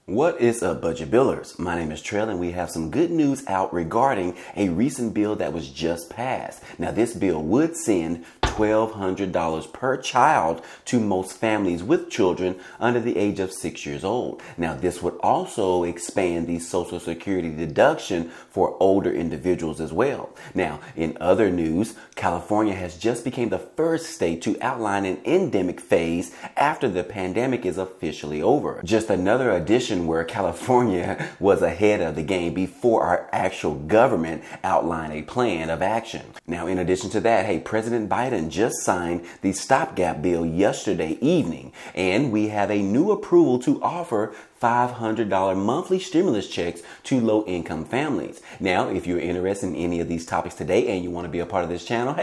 What is up, budget billers? My name is Trell, and we have some good news out regarding a recent bill that was just passed. Now, this bill would send $1,200 per child to most families with children under the age of 6 years old. Now, this would also expand the Social Security deduction for older individuals as well. Now, in other news, California has just become the first state to outline an endemic phase after the pandemic is officially over. Just another addition where California was ahead of the game before our actual government outlined a plan of action. Now, in addition to that, President Biden just signed the stopgap bill yesterday evening, and we have a new approval to offer $500 monthly stimulus checks to low-income families. Now, if you're interested in any of these topics today and you want to be a part of this channel,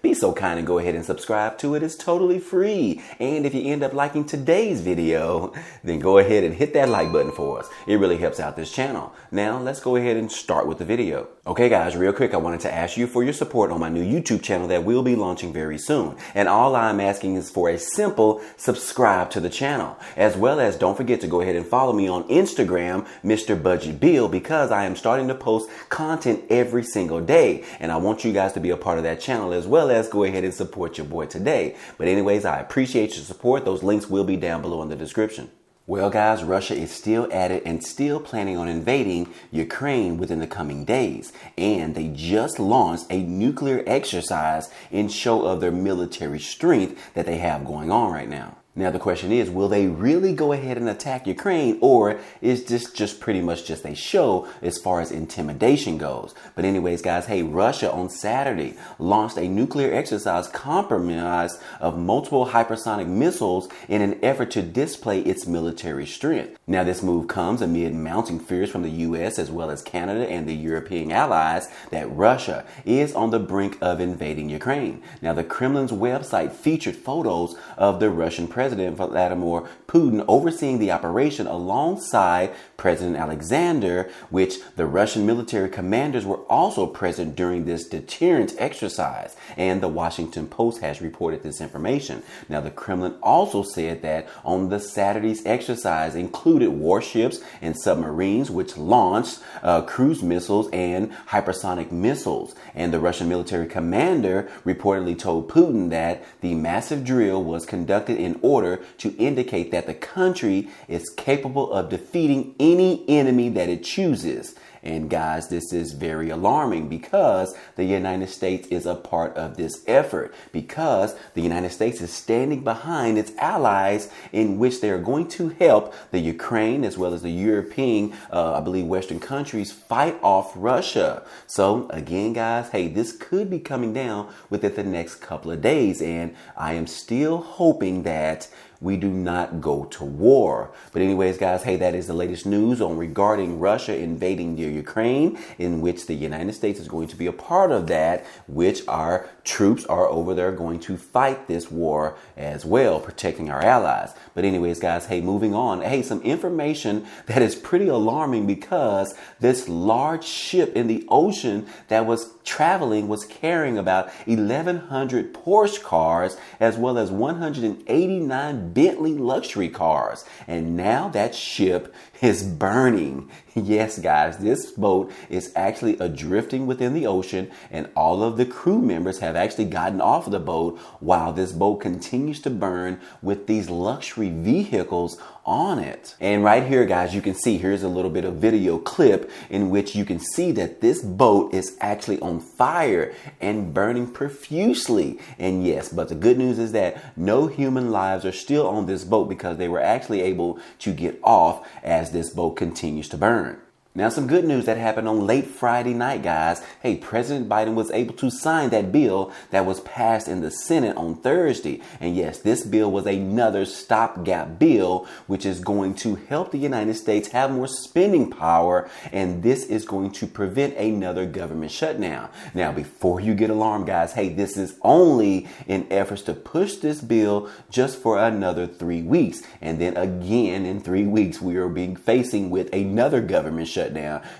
be so kind and go ahead and subscribe to it. It's totally free. And if you end up liking today's video, then go ahead and hit that like button for us. It really helps out this channel. Now, let's go ahead and start with the video. Okay, guys, real quick, I wanted to ask you for your support on my new YouTube channel that will be launching very soon. And all I'm asking is for a simple subscribe to the channel, as well as don't forget to go ahead and follow me on Instagram, Mr. Budget Bill, because I am starting to post content every single day. And I want you guys to be a part of that channel, as well as go ahead and support your boy today. But anyways, I appreciate your support. Those links will be down below in the description. Well, guys, Russia is still at it and still planning on invading Ukraine within the coming days. And they just launched a nuclear exercise in show of their military strength that they have going on right now. Now, the question is, will they really go ahead and attack Ukraine, or is this just pretty much just a show as far as intimidation goes? But anyways, guys, Russia on Saturday launched a nuclear exercise comprised of multiple hypersonic missiles in an effort to display its military strength. Now, this move comes amid mounting fears from the U.S. as well as Canada and the European allies that Russia is on the brink of invading Ukraine. Now, the Kremlin's website featured photos of the Russian President Vladimir Putin overseeing the operation alongside President Alexander, which the Russian military commanders were also present during this deterrent exercise. And the Washington Post has reported this information. Now, the Kremlin also said that on the Saturday's exercise included warships and submarines, which launched cruise missiles and hypersonic missiles. And the Russian military commander reportedly told Putin that the massive drill was conducted in order to indicate that the country is capable of defeating any enemy that it chooses. And guys, this is very alarming because the United States is a part of this effort, because the United States is standing behind its allies in which they are going to help the Ukraine as well as the European, I believe, Western countries fight off Russia. So again, guys, this could be coming down within the next couple of days. And I am still hoping that we do not go to war. But anyways, guys, that is the latest news on regarding Russia invading the Ukraine, in which the United States is going to be a part of that, which our troops are over there going to fight this war as well, protecting our allies. But anyways, guys, moving on. Some information that is pretty alarming, because this large ship in the ocean that was traveling was carrying about 1,100 Porsche cars as well as 189 Bentley luxury cars. And now that ship is burning. Yes, guys, this boat is actually adrifting within the ocean, and all of the crew members have actually gotten off of the boat while this boat continues to burn with these luxury vehicles on it. And right here, guys, you can see here's a little bit of video clip in which you can see that this boat is actually on fire and burning profusely. And yes, but the good news is that no human lives are still on this boat, because they were actually able to get off as this boat continues to burn. Now, some good news that happened on late Friday night, guys. President Biden was able to sign that bill that was passed in the Senate on Thursday. And yes, this bill was another stopgap bill, which is going to help the United States have more spending power. And this is going to prevent another government shutdown. Now, before you get alarmed, guys, this is only in efforts to push this bill just for another 3 weeks. And then again, in 3 weeks, we are being facing with another government shutdown,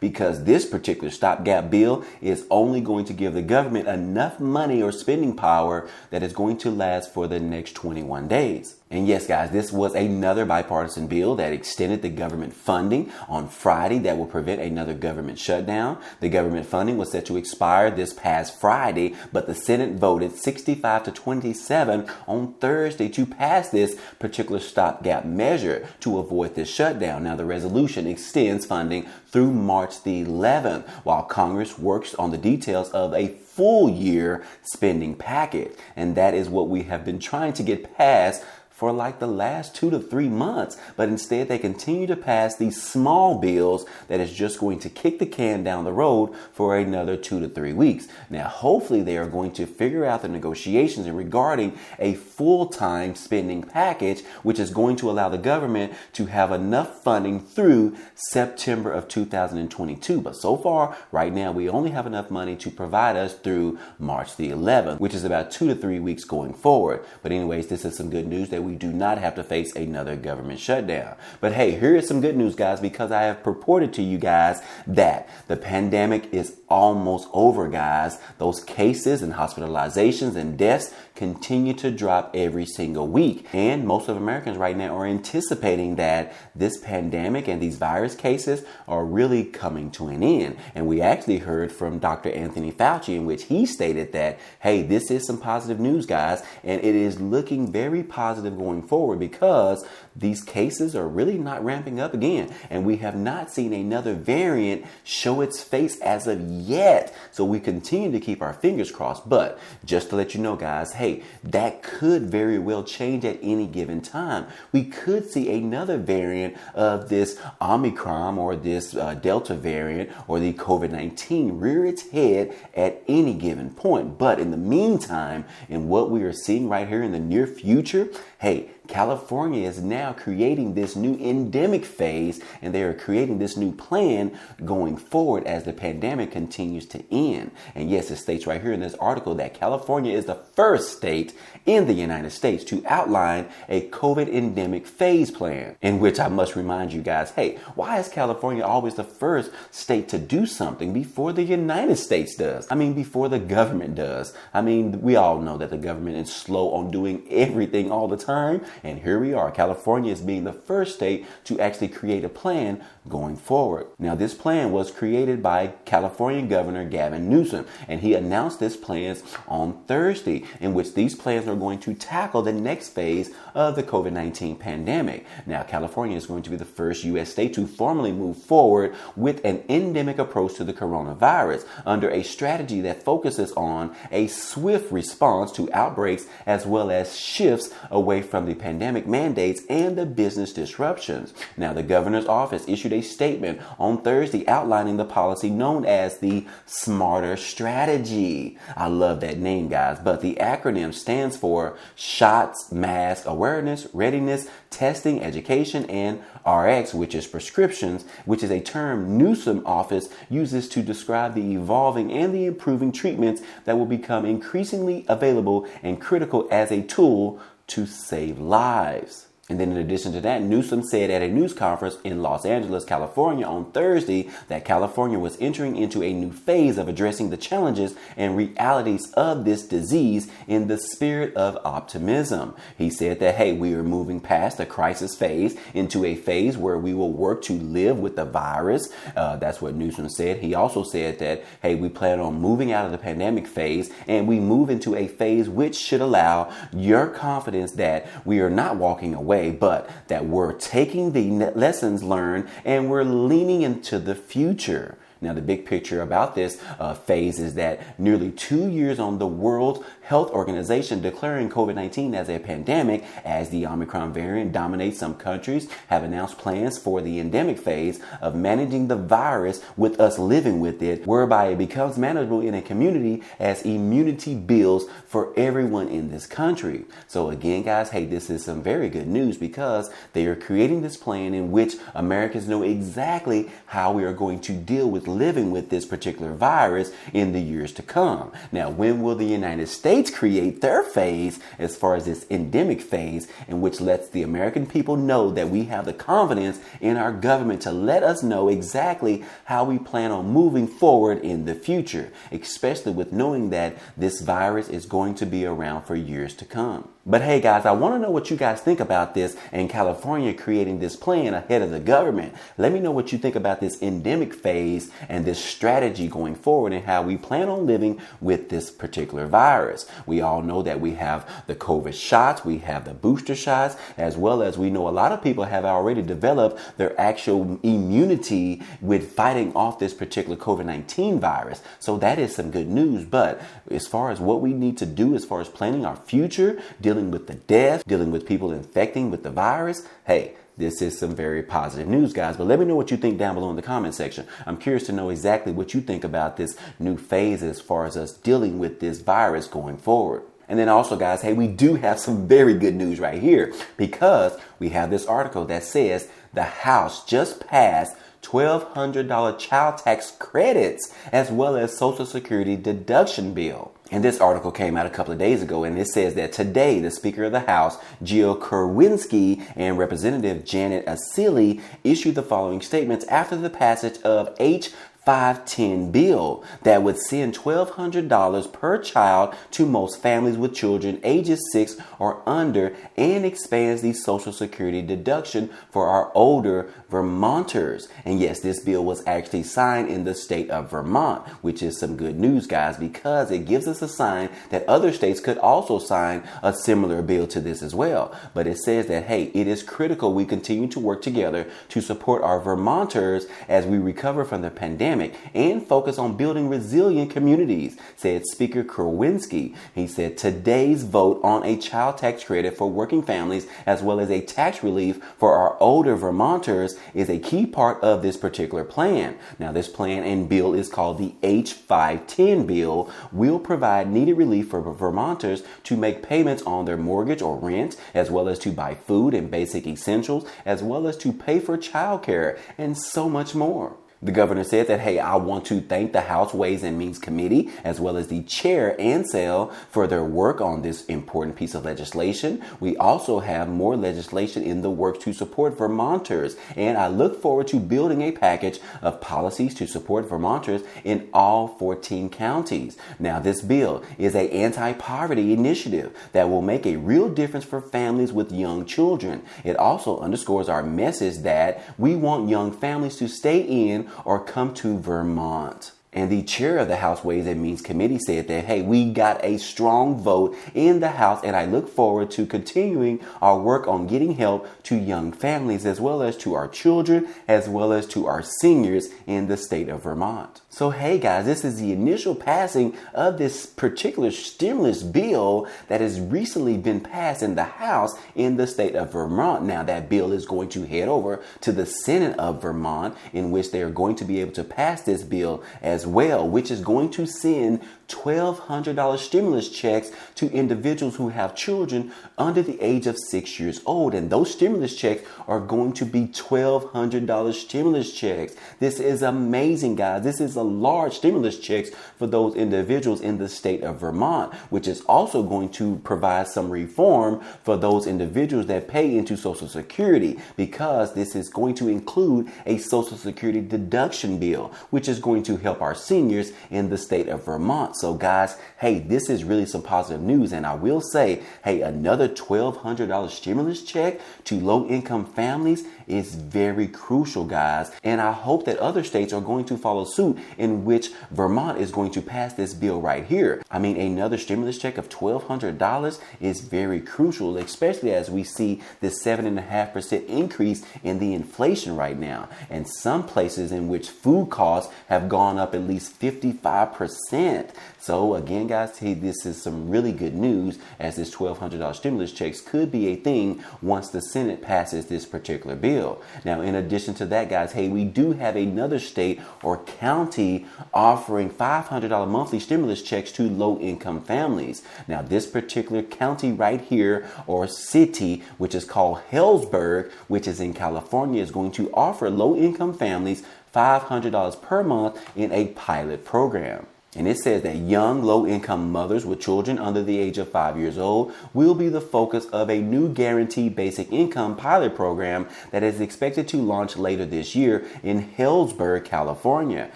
because this particular stopgap bill is only going to give the government enough money or spending power that is going to last for the next 21 days. And yes, guys, this was another bipartisan bill that extended the government funding on Friday that will prevent another government shutdown. The government funding was set to expire this past Friday, but the Senate voted 65 to 27 on Thursday to pass this particular stopgap measure to avoid this shutdown. Now, the resolution extends funding through March the 11th, while Congress works on the details of a full year spending packet. And that is what we have been trying to get passed for like the last 2 to 3 months, but instead they continue to pass these small bills that is just going to kick the can down the road for another 2 to 3 weeks. Now, hopefully they are going to figure out the negotiations regarding a full-time spending package, which is going to allow the government to have enough funding through September of 2022. But so far, right now, we only have enough money to provide us through March the 11th, which is about 2 to 3 weeks going forward. But anyways, this is some good news that we do not have to face another government shutdown. But hey, here is some good news, guys, because I have purported to you guys that the pandemic is almost over, guys. Those cases and hospitalizations and deaths continue to drop every single week. And most of Americans right now are anticipating that this pandemic and these virus cases are really coming to an end. And we actually heard from Dr. Anthony Fauci, in which he stated that, hey, this is some positive news, guys, and it is looking very positive going forward because these cases are really not ramping up again. And we have not seen another variant show its face as of yet. So we continue to keep our fingers crossed. But just to let you know, guys, hey, that could very well change at any given time. We could see another variant of this Omicron or this Delta variant or the COVID-19 rear its head at any given point. But in the meantime, in what we are seeing right here in the near future, hey, California is now creating this new endemic phase, and they are creating this new plan going forward as the pandemic continues to end. And yes, it states right here in this article that California is the first state in the United States to outline a COVID endemic phase plan, in which I must remind you guys, hey, why is California always the first state to do something before the United States does? I mean, before the government does. I mean, we all know that the government is slow on doing everything all the time. And here we are. California is being the first state to actually create a plan going forward. Now, this plan was created by California Governor Gavin Newsom, and he announced this plans on Thursday, in which these plans are going to tackle the next phase of the COVID-19 pandemic. Now, California is going to be the first U.S. state to formally move forward with an endemic approach to the coronavirus under a strategy that focuses on a swift response to outbreaks as well as shifts away from the pandemic mandates and the business disruptions. Now, the governor's office issued a statement on Thursday outlining the policy known as the Smarter Strategy. I love that name, guys, but the acronym stands for Shots, Mask, Awareness, Readiness, Testing, Education, and RX, which is prescriptions, which is a term Newsom office uses to describe the evolving and the improving treatments that will become increasingly available and critical as a tool to save lives. And then in addition to that, Newsom said at a news conference in Los Angeles, California on Thursday that California was entering into a new phase of addressing the challenges and realities of this disease in the spirit of optimism. He said that, hey, we are moving past the crisis phase into a phase where we will work to live with the virus. That's what Newsom said. He also said that, hey, we plan on moving out of the pandemic phase and we move into a phase which should allow your confidence that we are not walking away, but that we're taking the lessons learned and we're leaning into the future. Now, the big picture about this phase is that nearly 2 years on, the World Health Organization declaring COVID-19 as a pandemic, as the Omicron variant dominates some countries, have announced plans for the endemic phase of managing the virus with us living with it, whereby it becomes manageable in a community as immunity builds for everyone in this country. So again, guys, hey, this is some very good news because they are creating this plan in which Americans know exactly how we are going to deal with living with this particular virus in the years to come. Now, when will the United States create their phase as far as this endemic phase, in which lets the American people know that we have the confidence in our government to let us know exactly how we plan on moving forward in the future, especially with knowing that this virus is going to be around for years to come. But hey guys, I want to know what you guys think about this and California creating this plan ahead of the government. Let me know what you think about this endemic phase and this strategy going forward and how we plan on living with this particular virus. We all know that we have the COVID shots, we have the booster shots, as well as we know a lot of people have already developed their actual immunity with fighting off this particular COVID-19 virus. So that is some good news. But as far as what we need to do, as far as planning our future, dealing with the death, dealing with people infecting with the virus, hey, this is some very positive news, guys. But let me know what you think down below in the comment section. I'm curious to know exactly what you think about this new phase as far as us dealing with this virus going forward. And then also, guys, hey, we do have some very good news right here, because we have this article that says the House just passed $1,200 child tax credits as well as Social Security deduction bill. And this article came out a couple of days ago, and it says that today the Speaker of the House, Jill Kerwinsky, and Representative Janet Asili issued the following statements after the passage of H. 510 bill that would send $1,200 per child to most families with children ages 6 or under, and expands the Social Security deduction for our older Vermonters. And yes, this bill was actually signed in the state of Vermont, which is some good news, guys, because it gives us a sign that other states could also sign a similar bill to this as well. But it says that, hey, it is critical we continue to work together to support our Vermonters as we recover from the pandemic and focus on building resilient communities, said Speaker Kerwinsky. He said today's vote on a child tax credit for working families as well as a tax relief for our older Vermonters is a key part of this particular plan. Now, this plan and bill is called the H510 bill, will provide needed relief for Vermonters to make payments on their mortgage or rent, as well as to buy food and basic essentials, as well as to pay for childcare and so much more. The governor said that, hey, I want to thank the House Ways and Means Committee, as well as the chair, Ansel, for their work on this important piece of legislation. We also have more legislation in the works to support Vermonters, and I look forward to building a package of policies to support Vermonters in all 14 counties. Now, this bill is an anti-poverty initiative that will make a real difference for families with young children. It also underscores our message that we want young families to stay in or come to Vermont. And the chair of the House Ways and Means Committee said that, hey, we got a strong vote in the House, and I look forward to continuing our work on getting help to young families, as well as to our children, as well as to our seniors in the state of Vermont. So, hey, guys, this is the initial passing of this particular stimulus bill that has recently been passed in the House in the state of Vermont. Now, that bill is going to head over to the Senate of Vermont, in which they are going to be able to pass this bill as well, which is going to send $1,200 stimulus checks to individuals who have children under the age of 6 years old. And those stimulus checks are going to be $1,200 stimulus checks. This is amazing, guys. This is a large stimulus checks for those individuals in the state of Vermont, which is also going to provide some reform for those individuals that pay into Social Security, because this is going to include a Social Security deduction bill, which is going to help our seniors in the state of Vermont. So guys, hey, this is really some positive news. And I will say, hey, another $1,200 stimulus check to low-income families is very crucial, guys. And I hope that other states are going to follow suit, in which Vermont is going to pass this bill right here. I mean, another stimulus check of $1,200 is very crucial, especially as we see this 7.5% increase in the inflation right now. And some places in which food costs have gone up at least 55%. So again, guys, hey, this is some really good news, as this $1,200 stimulus checks could be a thing once the Senate passes this particular bill. Now, in addition to that, guys, hey, we do have another state or county offering $500 monthly stimulus checks to low-income families. Now, this particular county right here, or city, which is called Hillsburg, which is in California, is going to offer low-income families $500 per month in a pilot program. And it says that young, low-income mothers with children under the age of 5 years old will be the focus of a new guaranteed basic income pilot program that is expected to launch later this year in Hillsburg, California.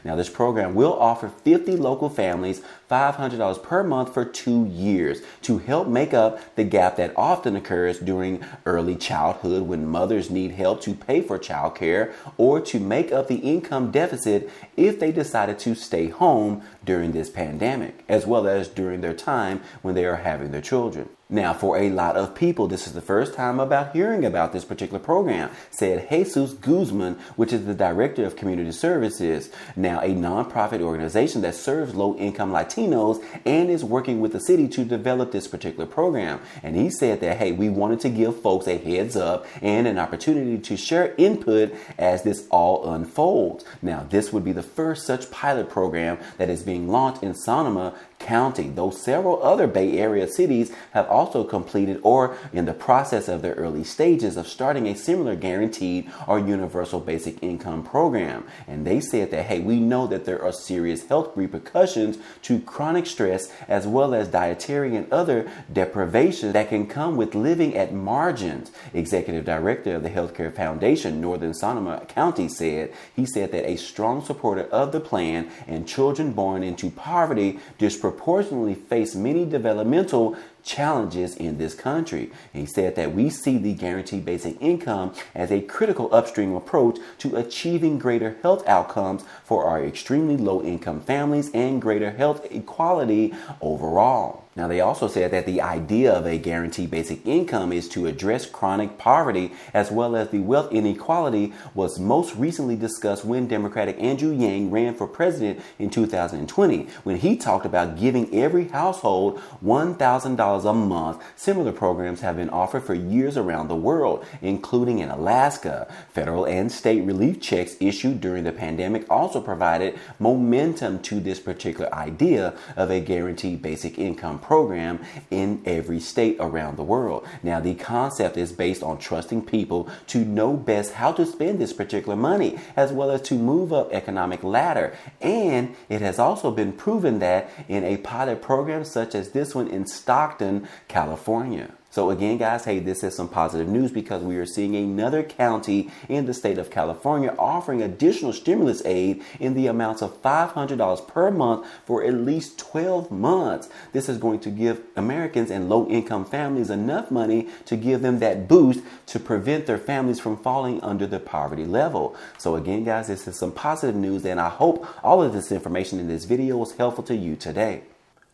Now, this program will offer 50 local families $500 per month for 2 years to help make up the gap that often occurs during early childhood when mothers need help to pay for child care or to make up the income deficit if they decided to stay home during this pandemic, as well as during their time when they are having their children. Now, for a lot of people, this is the first time about hearing about this particular program, said Jesus Guzman, which is the director of community services, now a nonprofit organization that serves low-income Latinos and is working with the city to develop this particular program. And he said that, hey, we wanted to give folks a heads up and an opportunity to share input as this all unfolds. Now, this would be the first such pilot program that is being launched in Sonoma County, though several other Bay Area cities have also completed or in the process of their early stages of starting a similar guaranteed or universal basic income program. And they said that, hey, we know that there are serious health repercussions to chronic stress as well as dietary and other deprivation that can come with living at margins. Executive Director of the Healthcare Foundation, Northern Sonoma County, said that a strong supporter of the plan and children born into poverty disproportionately face many developmental challenges in this country. And he said that we see the guaranteed basic income as a critical upstream approach to achieving greater health outcomes for our extremely low income families and greater health equality overall. Now, they also said that the idea of a guaranteed basic income is to address chronic poverty as well as the wealth inequality was most recently discussed when Democratic Andrew Yang ran for president in 2020, when he talked about giving every household $1,000 a month. Similar programs have been offered for years around the world, including in Alaska. Federal and state relief checks issued during the pandemic also provided momentum to this particular idea of a guaranteed basic income program in every state around the world. Now, the concept is based on trusting people to know best how to spend this particular money, as well as to move up economic ladder. And it has also been proven that in a pilot program such as this one in Stockton, California. So again, guys, hey, this is some positive news because we are seeing another county in the state of California offering additional stimulus aid in the amounts of $500 per month for at least 12 months. This is going to give Americans and low-income families enough money to give them that boost to prevent their families from falling under the poverty level. So again, guys, this is some positive news, and I hope all of this information in this video was helpful to you today.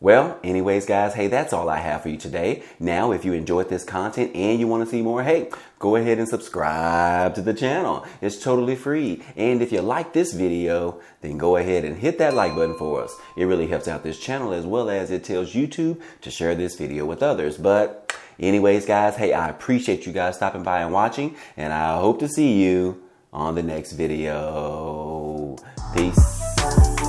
Well, anyways, guys, hey, that's all I have for you today. Now, if you enjoyed this content and you want to see more, hey, go ahead and subscribe to the channel. It's totally free. And if you like this video, then go ahead and hit that like button for us. It really helps out this channel, as well as it tells YouTube to share this video with others. But anyways, guys, hey, I appreciate you guys stopping by and watching, and I hope to see you on the next video. Peace.